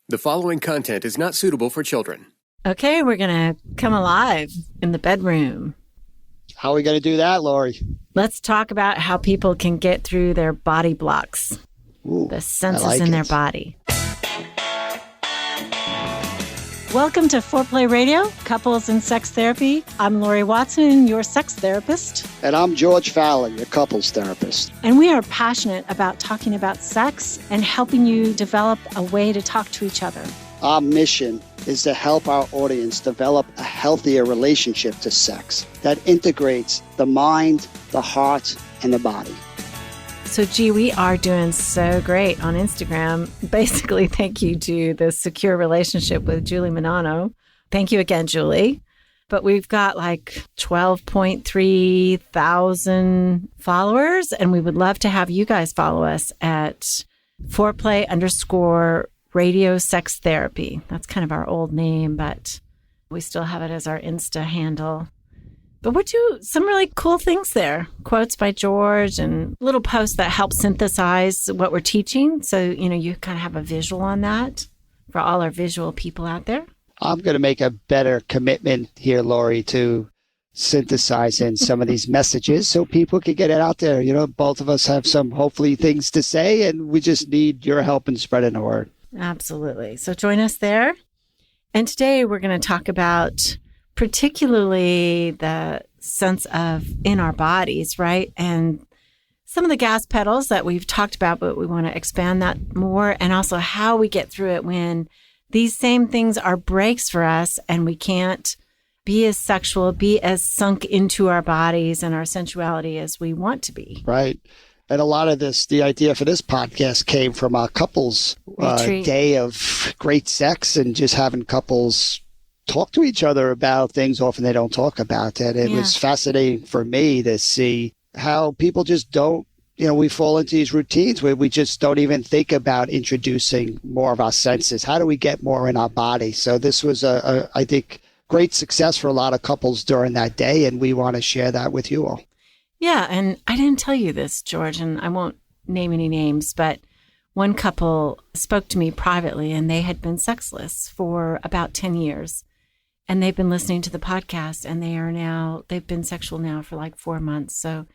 The following content is not suitable for children. Okay, we're going to come alive in the bedroom. How are we going to do that, Lori? Let's talk about how people can get through their body blocks, the senses in their body. Welcome to Foreplay Radio, Couples and Sex Therapy. I'm Lori Watson, your sex therapist. And I'm George Fallon, your couples therapist. And we are passionate about talking about sex and helping you develop a way to talk to each other. Our mission is to help our audience develop a healthier relationship to sex that integrates the mind, the heart, and the body. So, we are doing so great on Instagram. Basically, thank you to the Secure Relationship with Julie Manano. Thank you again, Julie. But we've got like 12.3 thousand followers, and we would love to have you guys follow us at Foreplay_Radio Sex Therapy. That's kind of our old name, but we still have it as our Insta handle. But we do some really cool things there. Quotes by George and little posts that help synthesize what we're teaching. So, you kind of have a visual on that for all our visual people out there. I'm going to make a better commitment here, Lori, to synthesize in some of these messages so people can get it out there. Both of us have some, hopefully, things to say, and we just need your help in spreading the word. Absolutely. So join us there. And today we're going to talk about particularly the sense of in our bodies, right? And some of the gas pedals that we've talked about, but we want to expand that more, and also how we get through it when these same things are breaks for us and we can't be as sexual, be as sunk into our bodies and our sensuality as we want to be. Right. And a lot of this, the idea for this podcast came from our couples day of great sex and just having couples talk to each other about things often they don't talk about. And it was fascinating for me to see how people just don't, we fall into these routines where we just don't even think about introducing more of our senses. How do we get more in our body? So this was, I think, great success for a lot of couples during that day. And we want to share that with you all. Yeah. And I didn't tell you this, George, and I won't name any names, but one couple spoke to me privately and they had been sexless for about 10 years. And they've been listening to the podcast, and they've been sexual now for like 4 months. So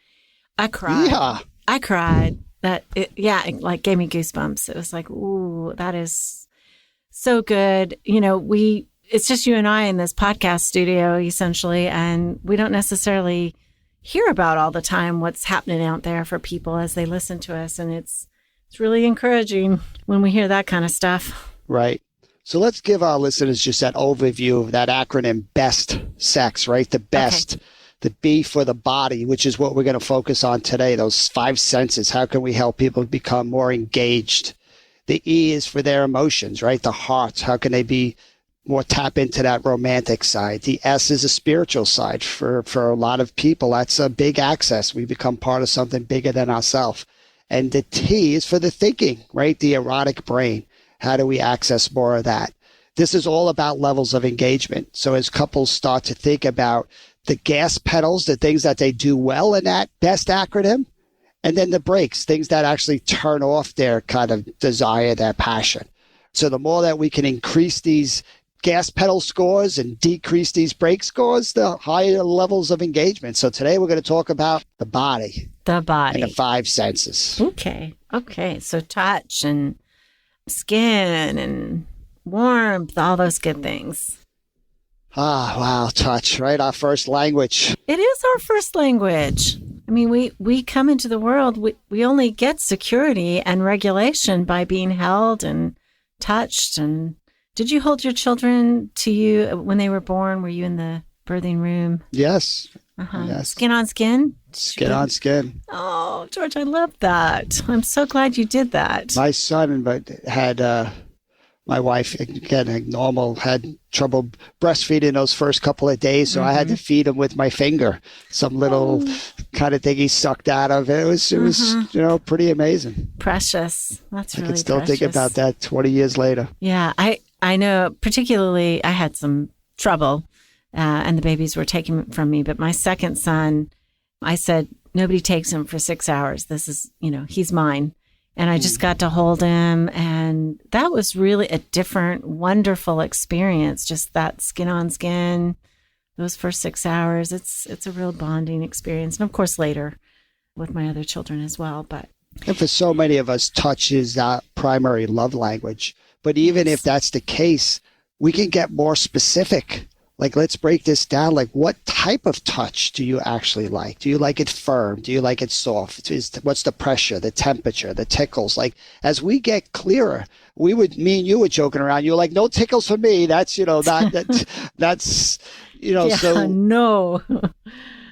I cried. Yeah. I cried. It gave me goosebumps. It was like, ooh, that is so good. It's just you and I in this podcast studio, essentially, and we don't necessarily hear about all the time what's happening out there for people as they listen to us. And it's really encouraging when we hear that kind of stuff. Right. So let's give our listeners just that overview of that acronym BEST sex, right? The best, okay. The B for the body, which is what we're going to focus on today, those 5 senses. How can we help people become more engaged? The E is for their emotions, right? The heart. How can they be more tap into that romantic side? The S is a spiritual side. For a lot of people, that's a big access. We become part of something bigger than ourselves. And the T is for the thinking, right? The erotic brain. How do we access more of that? This is all about levels of engagement. So as couples start to think about the gas pedals, the things that they do well in that BEST acronym, and then the brakes, things that actually turn off their kind of desire, their passion. So the more that we can increase these gas pedal scores and decrease these brake scores, the higher levels of engagement. So today we're going to talk about the body. The body. And the 5 senses. Okay. So touch and skin and warmth, all those good things. Ah, wow, touch, right? Our first language. It is our first language. I mean, we come into the world, we only get security and regulation by being held and touched. And did you hold your children to you when they were born? Were you in the birthing room? Yes. Yes. Skin on skin? Skin on skin. Oh, George, I love that. I'm so glad you did that. My son had, my wife, again, normal, had trouble breastfeeding those first couple of days, so I had to feed him with my finger, some little kind of thing he sucked out of. It was pretty amazing. Precious. That's really precious. I can still think about that 20 years later. Yeah, I know, particularly, I had some trouble. And the babies were taken from me. But my second son, I said, nobody takes him for 6 hours. This is, he's mine. And I just got to hold him. And that was really a different, wonderful experience. Just that skin on skin, those first 6 hours. It's a real bonding experience. And of course, later with my other children as well. And for so many of us, touch is our primary love language. But even if that's the case, we can get more specific. Like, let's break this down. Like, what type of touch do you actually like? Do you like it firm? Do you like it soft? What's the pressure, the temperature, the tickles? Like, as we get clearer, me and you were joking around. You were like, no tickles for me. That's, that's, Yeah, so. No.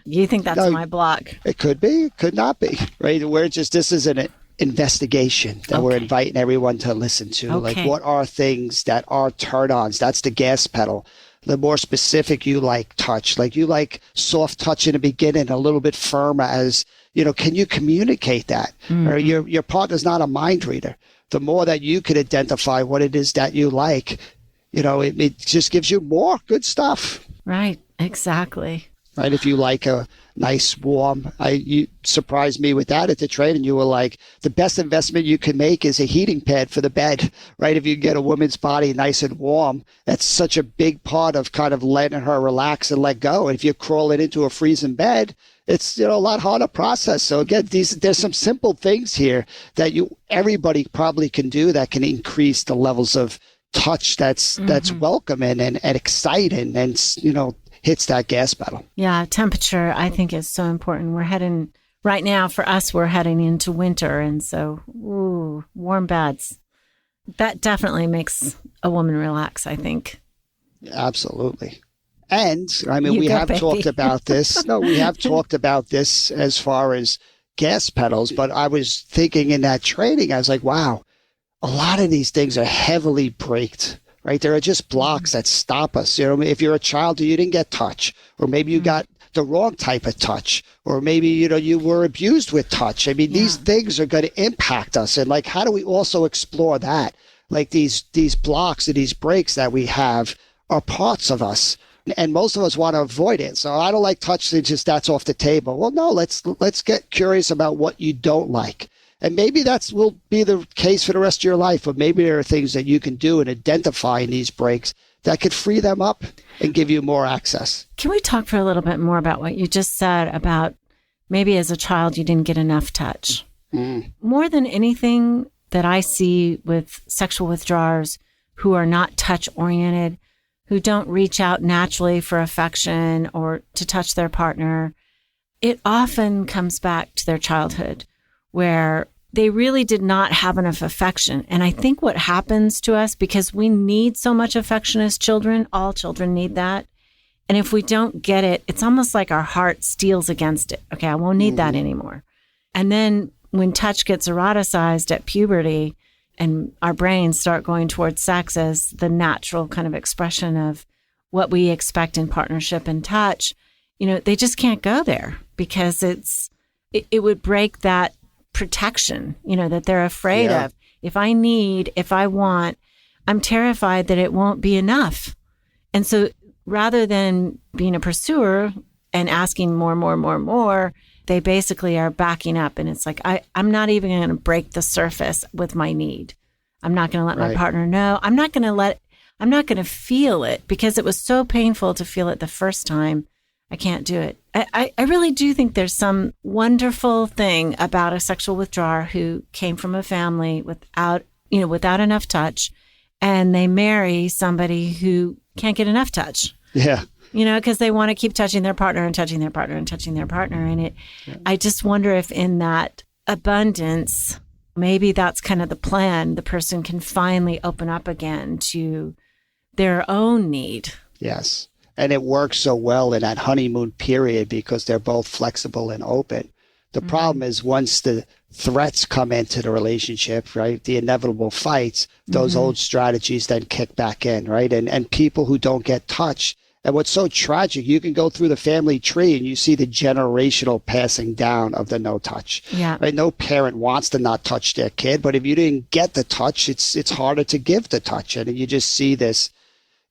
You think that's my block? It could be, it could not be, right? This is an investigation that we're inviting everyone to listen to. Like, what are things that are turn-ons? That's the gas pedal. The more specific you like touch, like you like soft touch in the beginning, a little bit firmer as, can you communicate that? Or your partner's not a mind reader. The more that you could identify what it is that you like, it just gives you more good stuff. Right. Exactly. Right. If you like a nice warm, you surprised me with that at the training. You were like, the best investment you can make is a heating pad for the bed, right? If you get a woman's body nice and warm, that's such a big part of kind of letting her relax and let go. And if you're crawling into a freezing bed, it's a lot harder to process. So again, there's some simple things here that everybody probably can do that can increase the levels of touch that's welcoming and exciting and hits that gas pedal. Yeah, temperature, I think, is so important. Right now, for us, we're heading into winter. And so, warm beds. That definitely makes a woman relax, I think. Absolutely. And, we have talked about this. No, we have talked about this as far as gas pedals. But I was thinking in that training, I was like, wow, a lot of these things are heavily braked. Right? There are just blocks that stop us. If you're a child, you didn't get touch, or maybe you got the wrong type of touch, or maybe, you were abused with touch. These things are going to impact us. And like, how do we also explore that? Like these blocks and these breaks that we have are parts of us. And most of us want to avoid it. So I don't like touch, so that's off the table. Well, no, let's get curious about what you don't like. And maybe will be the case for the rest of your life, but maybe there are things that you can do in identifying these breaks that could free them up and give you more access. Can we talk for a little bit more about what you just said about maybe as a child you didn't get enough touch? More than anything that I see with sexual withdrawers who are not touch-oriented, who don't reach out naturally for affection or to touch their partner, it often comes back to their childhood, where they really did not have enough affection. And I think what happens to us, because we need so much affection as children, all children need that. And if we don't get it, it's almost like our heart steels against it. Okay, I won't need that anymore. And then when touch gets eroticized at puberty and our brains start going towards sex as the natural kind of expression of what we expect in partnership and touch, they just can't go there because it would break that protection, that they're afraid of. If I want, I'm terrified that it won't be enough. And so rather than being a pursuer and asking more, they basically are backing up. And it's like, I'm not even going to break the surface with my need. I'm not going to let my partner know. I'm not going to feel it because it was so painful to feel it the first time. I can't do it. I really do think there's some wonderful thing about a sexual withdrawer who came from a family without enough touch, and they marry somebody who can't get enough touch. Yeah. Because they want to keep touching their partner and touching their partner and touching their partner. And I just wonder if in that abundance, maybe that's kind of the plan. The person can finally open up again to their own need. Yes. And it works so well in that honeymoon period because they're both flexible and open. The problem is once the threats come into the relationship, right, the inevitable fights, those old strategies then kick back in, right? And people who don't get touched. And what's so tragic, you can go through the family tree and you see the generational passing down of the no touch. Yeah. Right? No parent wants to not touch their kid, but if you didn't get the touch, it's harder to give the touch. And you just see this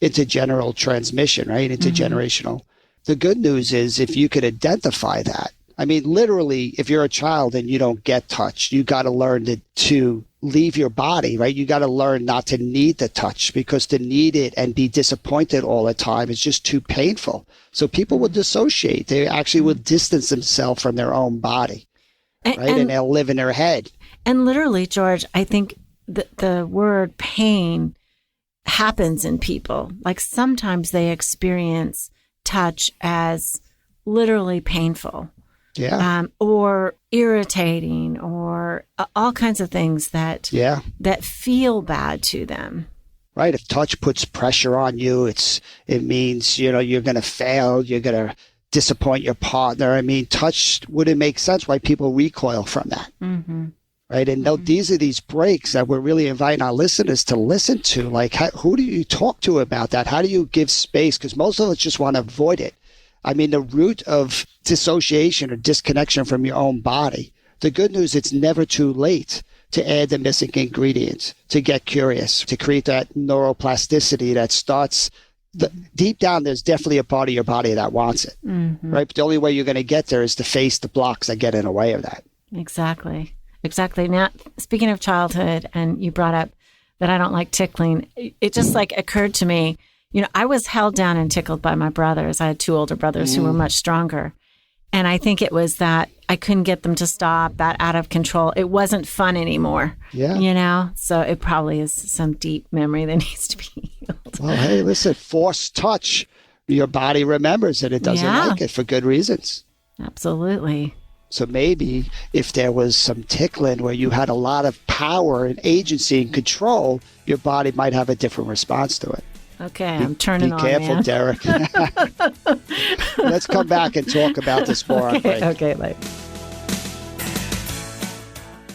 intergeneral transmission, right? Intergenerational. The good news is if you could identify that, I mean, literally, if you're a child and you don't get touched, you got to learn to leave your body, right? You got to learn not to need the touch, because to need it and be disappointed all the time is just too painful. So people will dissociate. They actually will distance themselves from their own body, right? And they'll live in their head. And literally, George, I think the word pain happens in people. Like sometimes they experience touch as literally painful. Yeah. Or irritating, or all kinds of things that feel bad to them. Right. If touch puts pressure on you, it means, you're going to fail. You're going to disappoint your partner. I mean, touch wouldn't make sense why people recoil from that. Mm-hmm. Right. And these are these breaks that we're really inviting our listeners to listen to. Like, who do you talk to about that? How do you give space? Because most of us just want to avoid it. I mean, the root of dissociation or disconnection from your own body, the good news, it's never too late to add the missing ingredients, to get curious, to create that neuroplasticity that starts deep down. There's definitely a part of your body that wants it, right? But the only way you're going to get there is to face the blocks that get in the way of that. Exactly. Now, speaking of childhood, and you brought up that I don't like tickling, it just occurred to me, I was held down and tickled by my brothers. I had 2 older brothers who were much stronger. And I think it was that I couldn't get them to stop, that out of control. It wasn't fun anymore. Yeah. So it probably is some deep memory that needs to be healed. Well, hey, listen, forced touch, your body remembers it. It doesn't like it for good reasons. Absolutely. So maybe if there was some tickling where you had a lot of power and agency and control, your body might have a different response to it. Okay, I'm turning on, Be careful, man. Derek. Let's come back and talk about this more on break. Okay,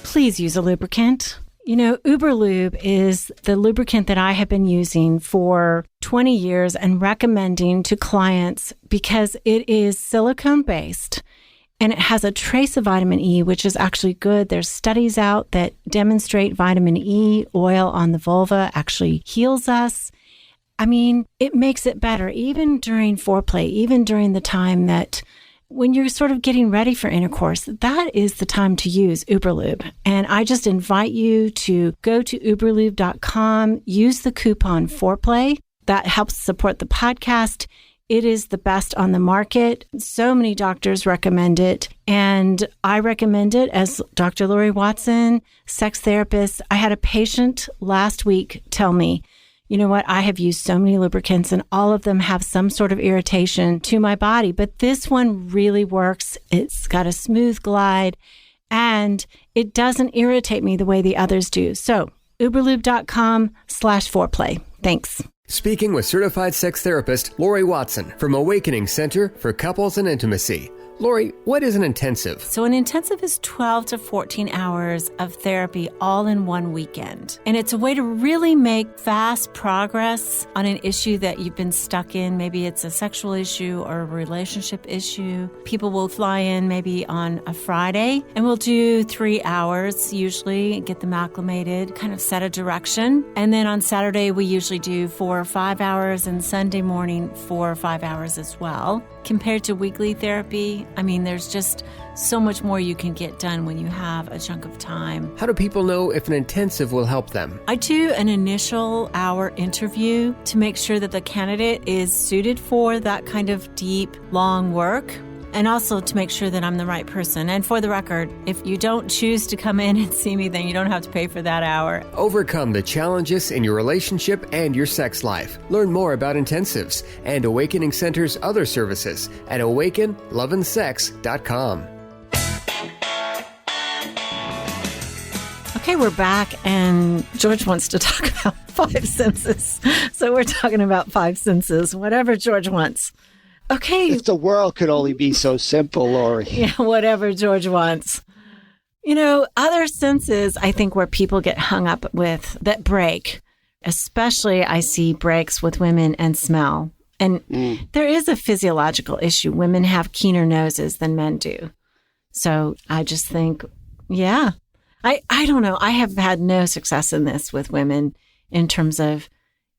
Please use a lubricant. Uberlube is the lubricant that I have been using for 20 years and recommending to clients because it is silicone-based and it has a trace of vitamin E, which is actually good. There's studies out that demonstrate vitamin E oil on the vulva actually heals us. I mean, it makes it better, even during foreplay, even during the time that when you're sort of getting ready for intercourse, that is the time to use Uberlube. And I just invite you to go to uberlube.com, use the coupon foreplay. That helps support the podcast. It is the best on the market. So many doctors recommend it. And I recommend it as Dr. Lori Watson, sex therapist. I had a patient last week tell me, you know what, I have used so many lubricants and all of them have some sort of irritation to my body, but this one really works. It's got a smooth glide and it doesn't irritate me the way the others do. So uberlube.com/foreplay. Thanks. Speaking with certified sex therapist Lori Watson from Awakening Center for Couples and Intimacy. Lori, what is an intensive? So an intensive is 12 to 14 hours of therapy all in one weekend. And it's a way to really make fast progress on an issue that you've been stuck in. Maybe it's a sexual issue or a relationship issue. People will fly in maybe on a Friday and we'll do 3 hours usually, get them acclimated, kind of set a direction. And then on Saturday, we usually do 4 or 5 hours and Sunday morning 4 or 5 hours as well. Compared to weekly therapy, I mean, there's just so much more you can get done when you have a chunk of time. How do people know if an intensive will help them? I do an initial hour interview to make sure that the candidate is suited for that kind of deep, long work. And also to make sure that I'm the right person. And for the record, if you don't choose to come in and see me, then you don't have to pay for that hour. Overcome the challenges in your relationship and your sex life. Learn more about intensives and Awakening Center's other services at awakenloveandsex.com. Okay, we're back, and George wants to talk about 5 senses. So we're talking about 5 senses, whatever George wants. Okay. If the world could only be so simple, Lori. Yeah, whatever George wants. Other senses, I think, where people get hung up with that break, especially I see breaks with women and smell. And there is a physiological issue. Women have keener noses than men do. So I just think, yeah, I don't know. I have had no success in this with women in terms of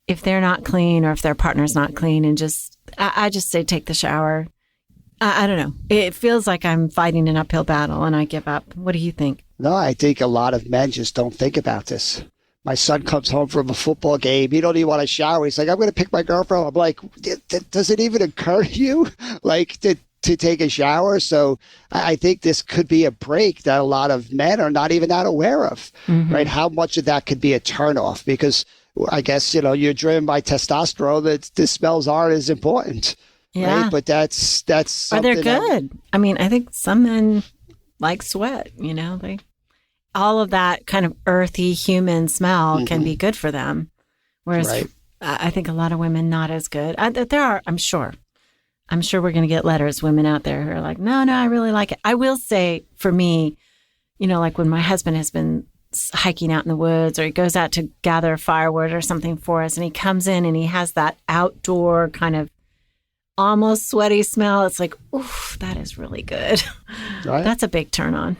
if they're not clean or if their partner's not clean, and I just say take the shower. I don't know. It feels like I'm fighting an uphill battle and I give up. What do you think? No, I think a lot of men just don't think about this. My son comes home from a football game. He don't even want to shower. He's like, I'm going to pick my girlfriend. I'm like, does it even occur to you, like, to take a shower? So I think this could be a break that a lot of men are not even that aware of, right? How much of that could be a turnoff? Because I guess, you're driven by testosterone, that the smells aren't as important. Yeah. Right? But that's something. Or they're good. I think some men like sweat, all of that kind of earthy human smell can be good for them. Whereas I think a lot of women not as good. There are, I'm sure we're going to get letters, women out there who are like, no, I really like it. I will say for me, like when my husband has been hiking out in the woods or he goes out to gather firewood or something for us and he comes in and he has that outdoor kind of almost sweaty smell. It's like, oof, that is really good. Right. That's a big turn on.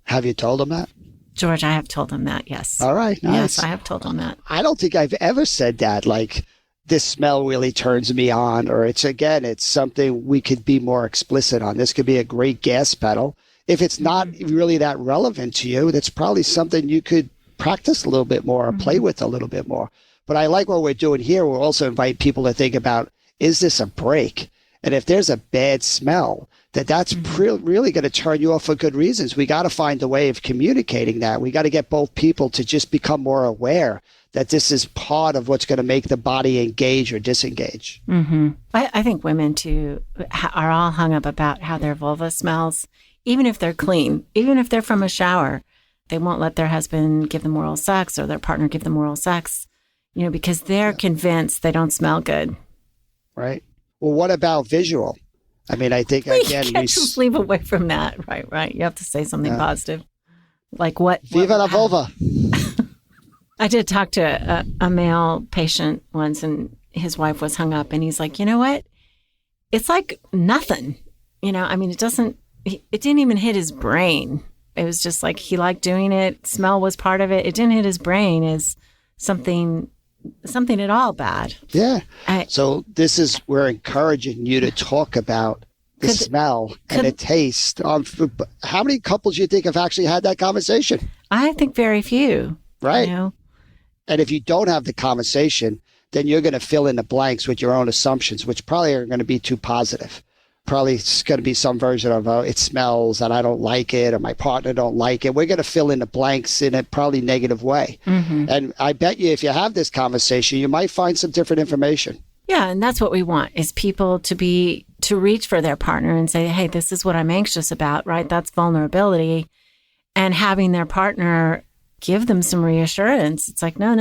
Have you told him that? George, I have told him that, yes. All right. Nice. Yes, I have told him that. I don't think I've ever said that, like, this smell really turns me on, or it's something we could be more explicit on. This could be a great gas pedal. If it's not really that relevant to you, that's probably something you could practice a little bit more or play with a little bit more. But I like what we're doing here. We'll also invite people to think about, is this a break? And if there's a bad smell, that's really going to turn you off for good reasons. We got to find a way of communicating that. We got to get both people to just become more aware that this is part of what's going to make the body engage or disengage. I think women, too, are all hung up about how their vulva smells, even if they're clean, even if they're from a shower. They won't let their husband give them oral sex or their partner give them oral sex, because they're convinced they don't smell good. Right. Well, what about visual? I think, again, you can't just leave away from that. Right. You have to say something positive. Like what? Viva la vulva. I did talk to a male patient once and his wife was hung up and he's like, you know what? It's like nothing. It didn't even hit his brain. It was just like he liked doing it. Smell was part of it. It didn't hit his brain as something at all bad. Yeah. So we're encouraging you to talk about the smell and the taste. How many couples do you think have actually had that conversation? I think very few. Right. And if you don't have the conversation, then you're going to fill in the blanks with your own assumptions, which probably are going to be too positive. Probably it's going to be some version of, it smells and I don't like it or my partner don't like it. We're going to fill in the blanks in a probably negative way. And I bet you if you have this conversation, you might find some different information. Yeah, and that's what we want is people to reach for their partner and say, hey, this is what I'm anxious about, right? That's vulnerability. And having their partner give them some reassurance. It's like, no,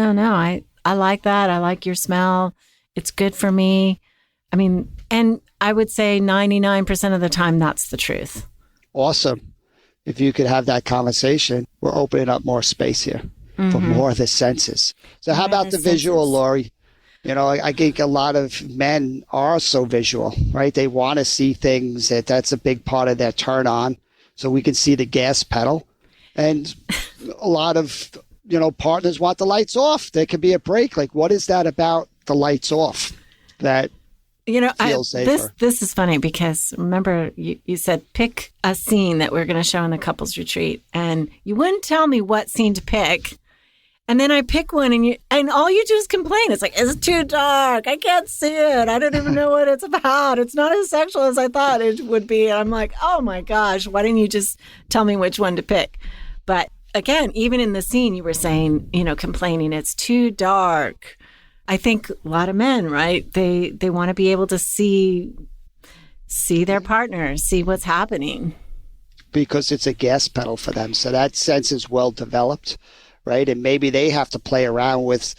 I like that. I like your smell. It's good for me. And I would say 99% of the time, that's the truth. Awesome. If you could have that conversation, we're opening up more space here for more of the senses. So how about the visual, Lori? I think a lot of men are so visual, right? They want to see things. That's a big part of their turn on. So we can see the gas pedal. And a lot of, partners want the lights off. There could be a break. Like, what is that about the lights off that feels safer? This is funny because remember you said pick a scene that we're going to show in the couples retreat, and you wouldn't tell me what scene to pick. And then I pick one, and all you do is complain. It's like, it's too dark. I can't see it. I don't even know what it's about. It's not as sexual as I thought it would be. And I'm like, oh my gosh, why didn't you just tell me which one to pick? But again, even in the scene, you were saying, complaining, it's too dark. I think a lot of men, right? They want to be able to see their partner, see what's happening. Because it's a gas pedal for them. So that sense is well developed, right? And maybe they have to play around with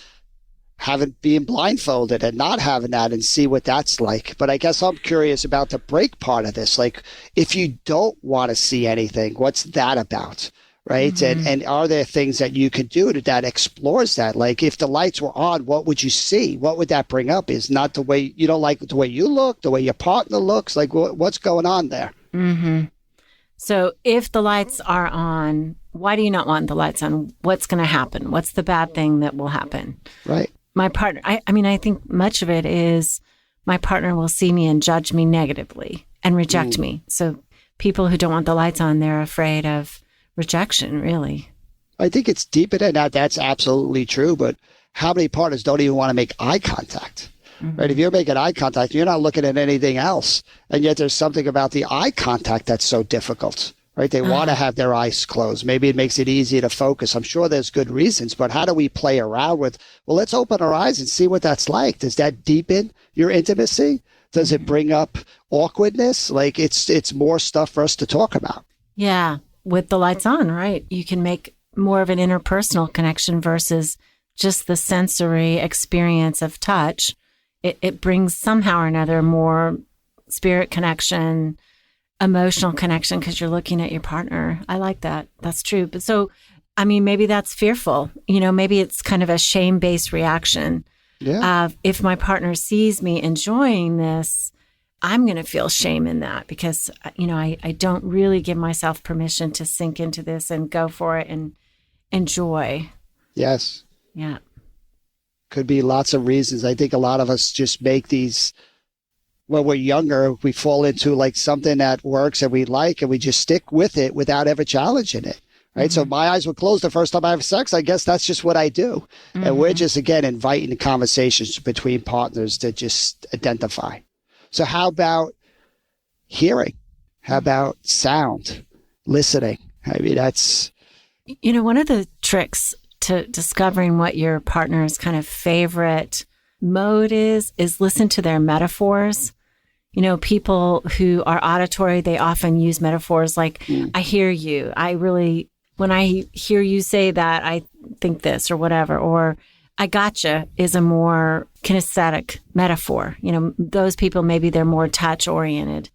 being blindfolded and not having that and see what that's like. But I guess I'm curious about the break part of this. Like, if you don't want to see anything, what's that about? Right. And are there things that you could do that explores that? Like, if the lights were on, what would you see? What would that bring up? Is not the way you don't like the way you look, the way your partner looks, like what's going on there? So if the lights are on, why do you not want the lights on? What's going to happen? What's the bad thing that will happen? Right. My partner, I think much of it is my partner will see me and judge me negatively. and reject me. So people who don't want the lights on, they're afraid of rejection, really. I think it's deeper than that. That's absolutely true. But how many partners don't even want to make eye contact? Right? If you're making eye contact, you're not looking at anything else. And yet there's something about the eye contact that's so difficult, right? They want to have their eyes closed. Maybe it makes it easier to focus. I'm sure there's good reasons, but how do we play around with, well, let's open our eyes and see what that's like. Does that deepen your intimacy? Does it bring up awkwardness? Like it's more stuff for us to talk about. Yeah. With the lights on, right? You can make more of an interpersonal connection versus just the sensory experience of touch. It brings somehow or another more spirit connection, emotional connection, because you're looking at your partner. I like that. That's true. But so, I mean, maybe that's fearful. Maybe it's kind of a shame-based reaction of if my partner sees me enjoying this, I'm going to feel shame in that because, I don't really give myself permission to sink into this and go for it and enjoy. Yes. Yeah. Could be lots of reasons. I think a lot of us just make these, when we're younger, we fall into like something that works and we like, and we just stick with it without ever challenging it. Right. So my eyes were closed the first time I have sex. I guess that's just what I do. And we're just, again, inviting conversations between partners to just identify. So how about hearing? How about sound, listening? I mean, that's... one of the tricks to discovering what your partner's kind of favorite mode is listen to their metaphors. People who are auditory, they often use metaphors like, I hear you. When I hear you say that, I think this or whatever. Or I gotcha is a more kinesthetic metaphor. Those people, maybe they're more touch oriented.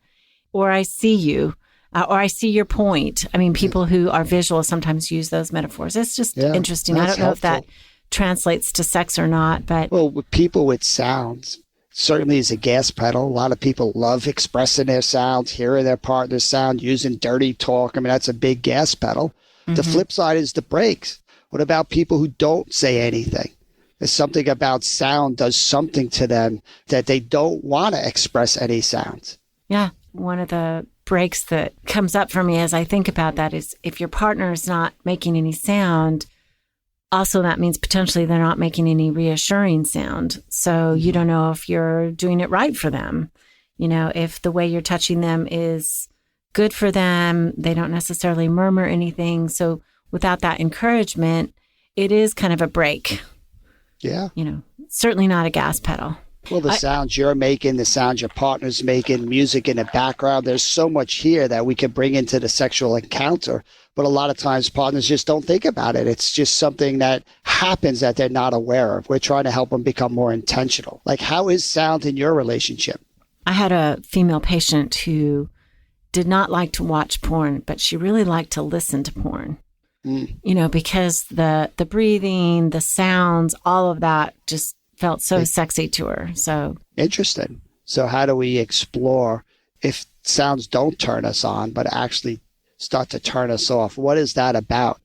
Or I see you. Or I see your point. I mean, people who are visual sometimes use those metaphors. It's just interesting. I don't know if that translates to sex or not, but... Well, with people with sounds, certainly is a gas pedal. A lot of people love expressing their sounds, hearing their partner's sound, using dirty talk. I mean, that's a big gas pedal. The flip side is the brakes. What about people who don't say anything? There's something about sound does something to them that they don't want to express any sounds. Yeah. One of the breaks that comes up for me as I think about that is if your partner is not making any sound, also that means potentially they're not making any reassuring sound. So you don't know if you're doing it right for them. If the way you're touching them is good for them, they don't necessarily murmur anything. So without that encouragement, it is kind of a break. Yeah. Certainly not a gas pedal. Well, the sounds you're making, the sounds your partner's making, music in the background, there's so much here that we can bring into the sexual encounter. But a lot of times partners just don't think about it. It's just something that happens that they're not aware of. We're trying to help them become more intentional. Like, how is sound in your relationship? I had a female patient who did not like to watch porn, but she really liked to listen to porn. Because the breathing, the sounds, all of that just felt so sexy to her. So interesting. So how do we explore if sounds don't turn us on, but actually start to turn us off? What is that about?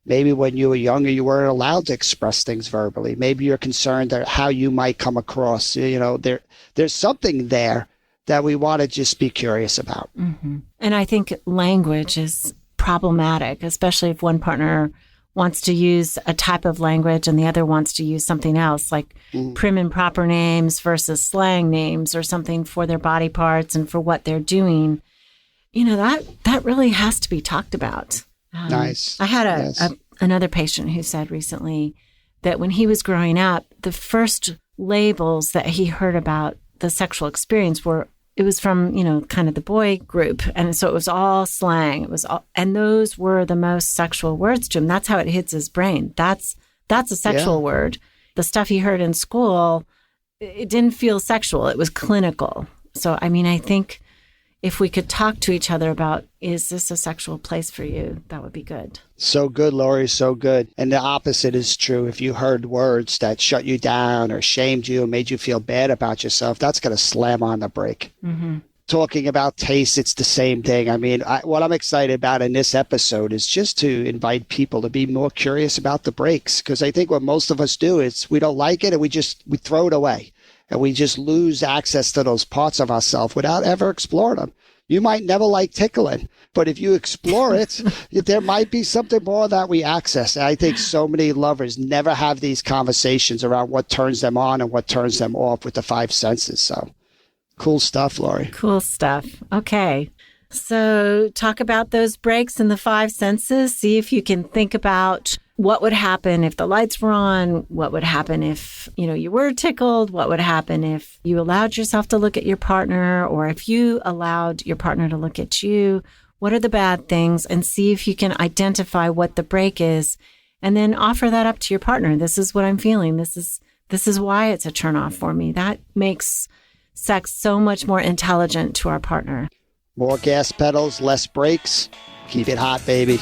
Maybe when you were younger, you weren't allowed to express things verbally. Maybe you're concerned that how you might come across. There's something there that we want to just be curious about. And I think language is problematic, especially if one partner wants to use a type of language and the other wants to use something else, like prim and proper names versus slang names or something for their body parts and for what they're doing. That really has to be talked about. Nice. I had another patient who said recently that when he was growing up, the first labels that he heard about the sexual experience it was from, kind of the boy group. And so it was all slang. And those were the most sexual words to him. That's how it hits his brain. That's a sexual word. The stuff he heard in school, it didn't feel sexual. It was clinical. So, I think if we could talk to each other about, is this a sexual place for you? That would be good. So good, Lori, so good. And the opposite is true. If you heard words that shut you down or shamed you or made you feel bad about yourself, that's going to slam on the brake. Talking about taste, it's the same thing. What I'm excited about in this episode is just to invite people to be more curious about the breaks. Because I think what most of us do is we don't like it and we throw it away. And we just lose access to those parts of ourselves without ever exploring them. You might never like tickling, but if you explore it, there might be something more that we access. And I think so many lovers never have these conversations around what turns them on and what turns them off with the five senses. So cool stuff, Lori. Cool stuff. Okay. So talk about those breaks in the five senses. See if you can think about what would happen if the lights were on, what would happen if, you were tickled, what would happen if you allowed yourself to look at your partner, or if you allowed your partner to look at you. What are the bad things? And see if you can identify what the break is, and then offer that up to your partner. This is what I'm feeling. This is why it's a turnoff for me. That makes sex so much more intelligent to our partner. More gas pedals, less brakes. Keep it hot, baby.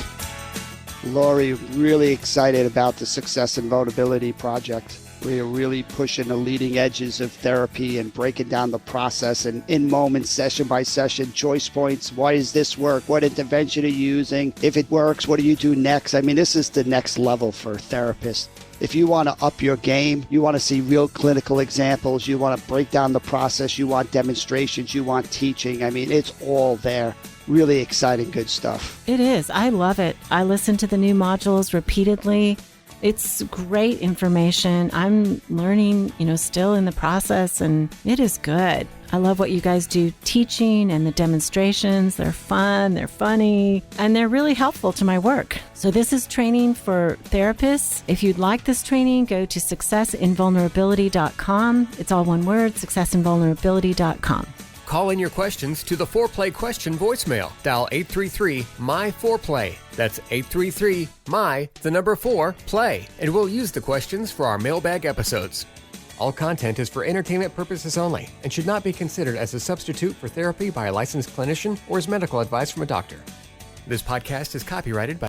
Lori, really excited about the Success and Vulnerability Project. We are really pushing the leading edges of therapy and breaking down the process and in moments, session by session, choice points. Why does this work? What intervention are you using? If it works, what do you do next? I mean, this is the next level for therapists. If you want to up your game, you want to see real clinical examples, you want to break down the process, you want demonstrations, you want teaching. I mean, it's all there. Really exciting, good stuff. It is. I love it. I listen to the new modules repeatedly. It's great information. I'm learning, still in the process, and it is good. I love what you guys do teaching and the demonstrations. They're fun, they're funny, and they're really helpful to my work. So this is training for therapists. If you'd like this training, go to successinvulnerability.com. It's all one word, successinvulnerability.com. Call in your questions to the Foreplay question voicemail. Dial 833-MY-4PLAY. That's 833-MY-4-PLAY. And we'll use the questions for our mailbag episodes. All content is for entertainment purposes only and should not be considered as a substitute for therapy by a licensed clinician or as medical advice from a doctor. This podcast is copyrighted by